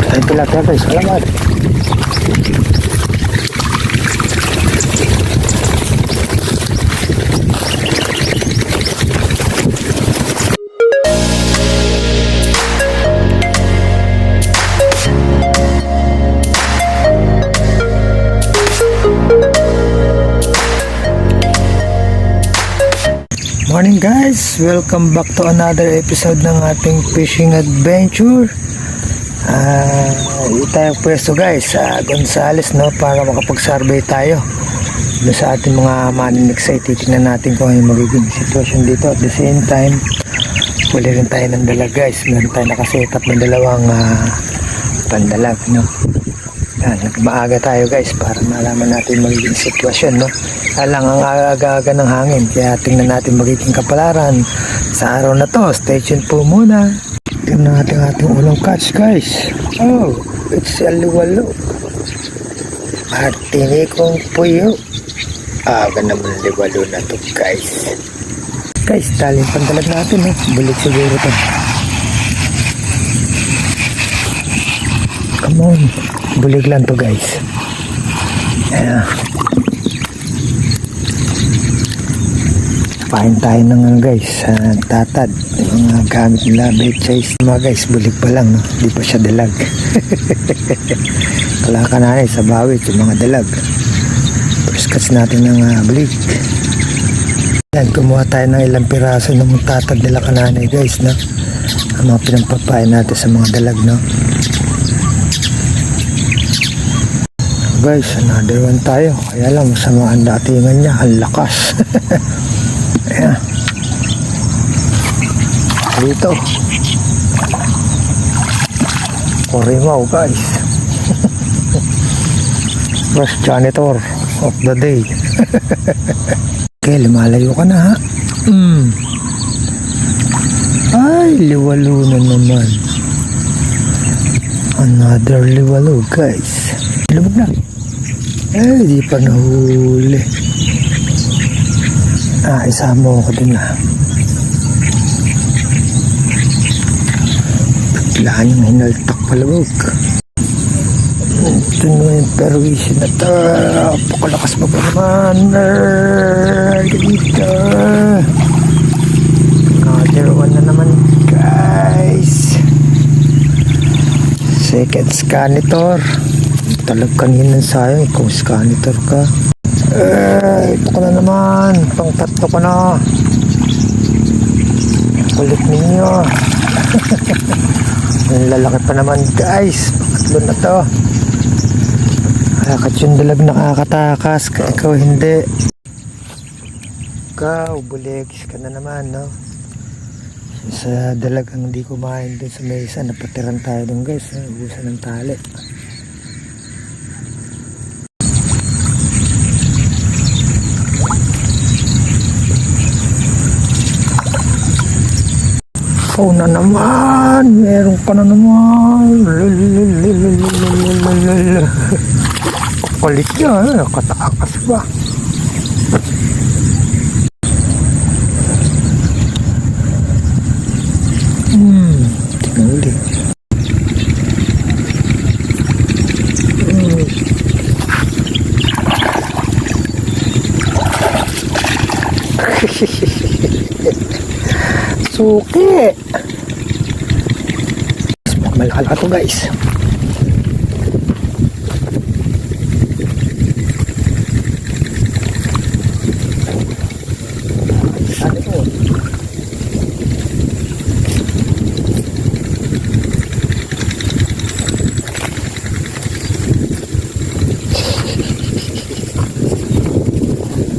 Ay tilapia guys, salamat. Morning guys, welcome back to another episode ng ating fishing adventure. Tayo pwesto guys sa Gonzales, no, para makapag-survey tayo doon sa ating mga maniniksay. Titingnan natin kung ano yung magiging sitwasyon dito. At the same time, huli rin tayo ng dalag guys. Meron tayo nakasetap ng dalawang pandalag, no. Maaga tayo guys para malaman natin magiging sitwasyon, no. Alang ang aga-aga ng hangin, kaya tingnan natin magiging kapalaran sa araw na to. Stay tuned po muna. Tingnan natin ating unang catch guys. Oh, it's a liwalo. Martinikong puyo. Aga naman liwalo na to guys. Guys, taling pandalag natin, no. Bulik siguro to. Come on, bulig lang to guys. Ayan. Pain tayo ng guys, tatad, mga gamit nila, bait size mga guys, bulig pa lang, no? Di pa siya dalag. Kalakananay sa bawit yung mga dalag. First catch natin ng bulig. Yan, kumuha tayo ng ilang piraso ng tatad nila kananay guys, no? Ang mga pinampapain natin sa mga dalag, no? Guys, another one tayo, kaya lang masama ang datingan niya, ang lakas. Ayan. Dito Korimaw guys. First janitor of the day. Okay, lumalayo ka na ha. Ay, liwalo na naman. Another liwalo guys. Lumag na. Eh, di pa nahuli. Isama ko din biglaan yung hinaltak palawag. Ito na yung perwisyon na ito. Pakalakas mo pa naman. Dito. Another one na naman guys. Second scanitor. Talag kanina sayang kung scanitor ka. Ito ka na naman. Pang tatlo ka na. Kulit ninyo. Ang lalaki pa naman guys. Pangatlo na to. Kakat yung dalag nakakatakas. Ikaw hindi. Ikaw, bulegis ka na naman, no? Sa dalag ang hindi kumain dun sa mesa. Napatiran tayo dun guys. Ubusan ng tali. Oh na naman, meron ka na naman. Kapalit yan, nakatakas ba? Tingnan ulit. Suki. Malakal to guys. Ano ito?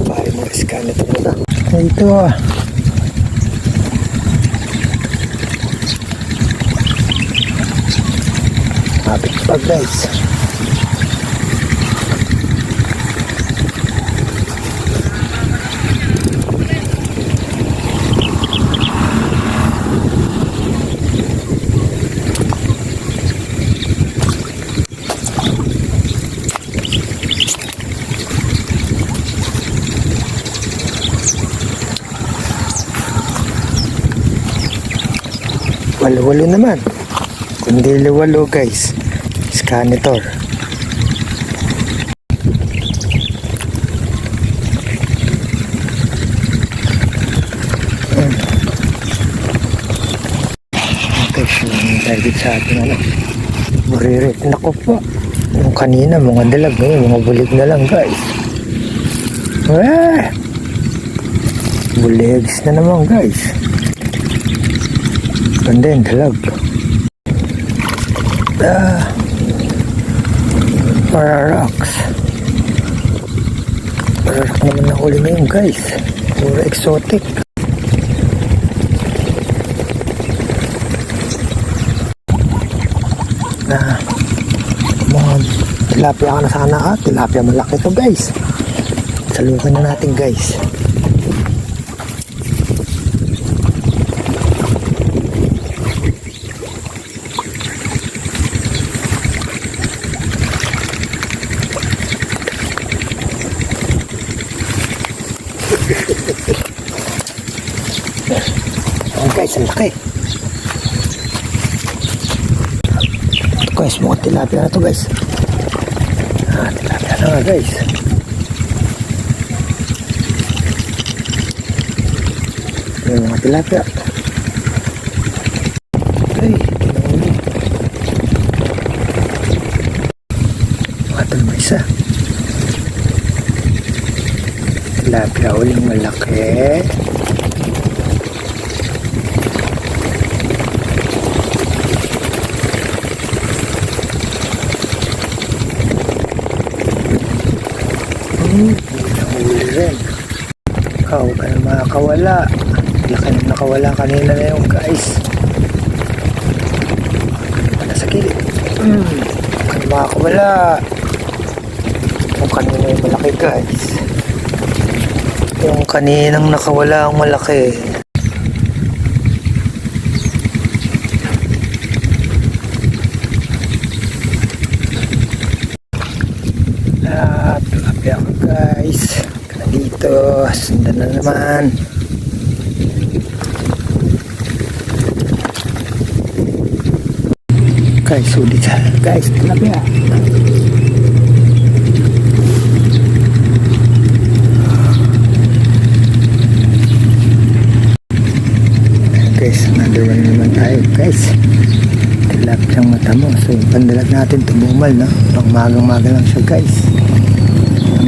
Pare mo iskan ito muna. Ito Habit pa guys. Walo-walo naman. Kundi liwalo guys. Scanitor. Yung target sa atin ano, maririt. Naku po, yung kanina mga dalag ngayon, mga bulig na lang guys. Buligs na naman guys. Ganda yung dalag. Pararaks. Pararak naman na huli ngayon guys. Puro exotic. Mga tilapia ka na sana ka. Tilapia malaki to guys. Salukan na natin guys. Oh guys, ang laki. Guys, mga tilapia na to guys. Tilapia na nga guys. Yung mga tilapia. Ay, kinahuli. Matol mo isa. Tilapia uling malaki. Nahuli rin. Huwag ka na makakawala. Laki na nakawala kanina na yung guys. Nasa gilid. Huwag ka na makakawala. Yung kanina yung malaki guys. Yung kaninang nakawala ang malaki. Tilapia ko guys. Kaya dito, sundan na naman. Guys, sulit guys, tilapia. Guys, another one naman tayo guys. Tilapia ang mata mo. So yung pandalag natin tumumal, no? Pang magang-maga lang siya guys.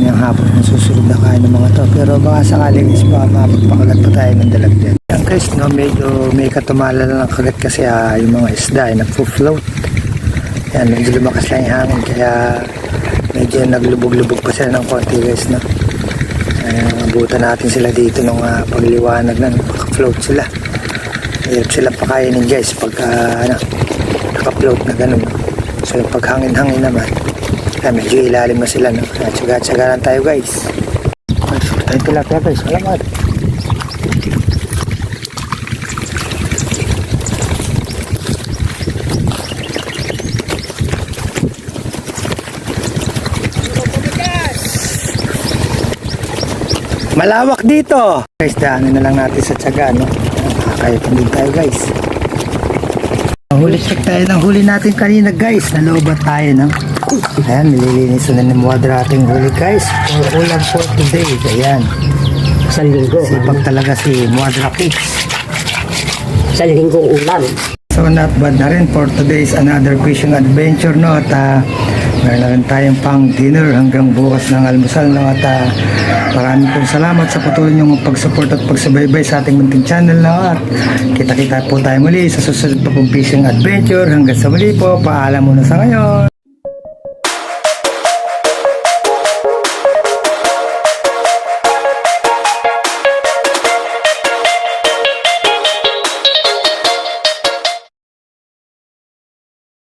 Ang hapon ng susunod na kain ng mga to, pero baka sakaling is baka mapagpakagat pa tayo ng dalag dyan. Yan guys, no, medyo may katumala lang ang kagat kasi yung mga isda ay nagpo-float. Yan, medyo lumakas lang yung hangin kaya medyo naglubog-lubog pa sila ng konti guys, no. Abutan natin sila dito nung pagliwanag na naka-float sila. Hirap silang pakainin guys pagka naka-float na ganun. So yung paghangin-hangin naman, medyo ilalim na sila, no? Tsaga-tsaga lang tayo guys. Tayo tilapia guys, salamat. Malawak dito guys, daanin na lang natin sa tsaga, no? Nakakayot din tayo guys. Huli check tayo ng huli natin kanina guys. Nalooban tayo, no? Ayan, nililinis na ni Muadra ating huli guys. For ulam for today. Ayan. Isang linggo. Sipag talaga si Muadra Cakes. Isang linggong ulam. So not bad na rin for today's another fishing adventure, no? At meron na rin tayong pang dinner hanggang bukas ng almusal, no? At maraming pong salamat sa patuloy niyong pag-support at pagsubaybay sa ating munting channel, no? At kita-kita po tayo muli sa susunod pa pong fishing adventure. Hanggang sa muli po, paalam muna sa ngayon.